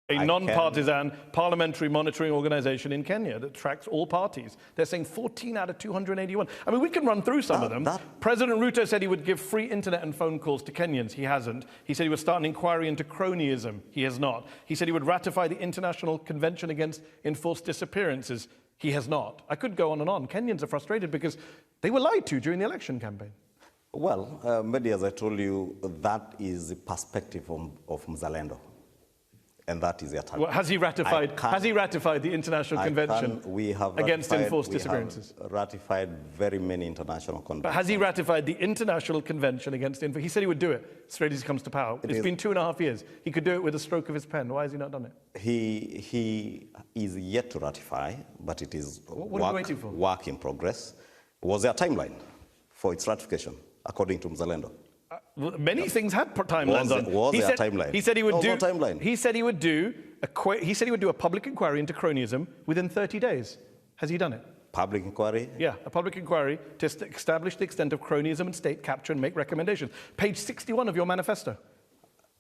a non-partisan parliamentary monitoring organization in Kenya that tracks all parties. They're saying 14 out of 281. I mean, we can run through some of them. President Ruto said he would give free internet and phone calls to Kenyans. He hasn't. He said he would start an inquiry into cronyism. He has not. He said he would ratify the International Convention Against Enforced Disappearances. He has not. I could go on and on. Kenyans are frustrated because they were lied to during the election campaign. Well, Mehdi, as I told you, that is the perspective of Mzalendo. And that is their target. Well, has he ratified the International Convention Against Enforced Disappearances? We have ratified very many international conventions. But has he ratified the International Convention Against Enforced? He said he would do it straight as he comes to power. It's been 2.5 years. He could do it with a stroke of his pen. Why has he not done it? He is yet to ratify, but it is what are we waiting for? Work in progress. Was there a timeline for its ratification, according to Mzalendo? Many things had timelines on. Was there a timeline? He said he would no do. Timeline. He said he would do a public inquiry into cronyism within 30 days. Has he done it? Public inquiry? Yeah, a public inquiry to establish the extent of cronyism and state capture and make recommendations. Page 61 of your manifesto.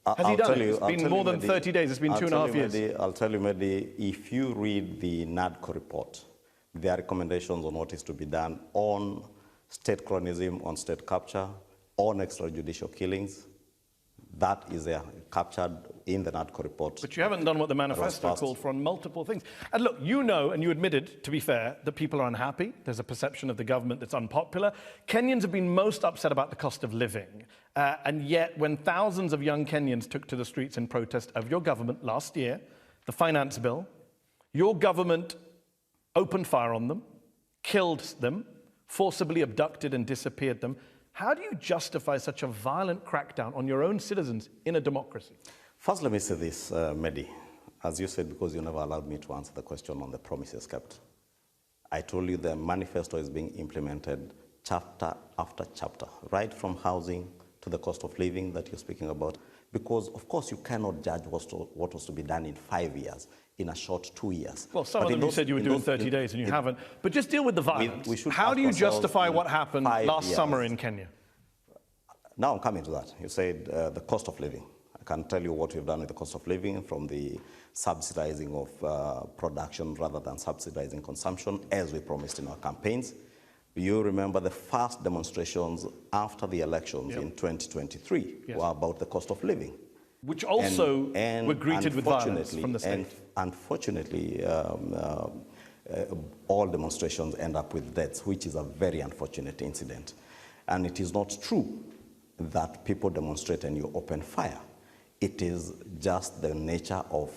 Has he done it? It's been more than 30 days. It's been 2.5 years. I'll tell you, Mehdi, if you read the NADCO report, there are recommendations on what is to be done on state cronyism, on state capture, on extrajudicial killings. That is captured in the NADCO report. But you haven't done what the manifesto called for on multiple things. And look, you know, and you admitted, to be fair, that people are unhappy. There's a perception of the government that's unpopular. Kenyans have been most upset about the cost of living. And yet, when thousands of young Kenyans took to the streets in protest of your government last year, the finance bill, your government opened fire on them, killed them, forcibly abducted and disappeared them. How do you justify such a violent crackdown on your own citizens in a democracy? First, let me say this, Mehdi. As you said, because you never allowed me to answer the question on the promises kept. I told you the manifesto is being implemented chapter after chapter, right from housing to the cost of living that you're speaking about. Because, of course, you cannot judge what was to be done in 5 years, in a short 2 years. Well, some of them you said you would do in 30 days, and you haven't. But just deal with the violence. How do you justify what happened last summer in Kenya? Now I'm coming to that. You said the cost of living. I can tell you what we've done with the cost of living, from the subsidizing of production rather than subsidizing consumption, as we promised in our campaigns. You remember the first demonstrations after the elections in 2023 were about the cost of living. Which also were greeted with violence from the state. And unfortunately, all demonstrations end up with deaths, which is a very unfortunate incident. And it is not true that people demonstrate and you open fire. It is just the nature of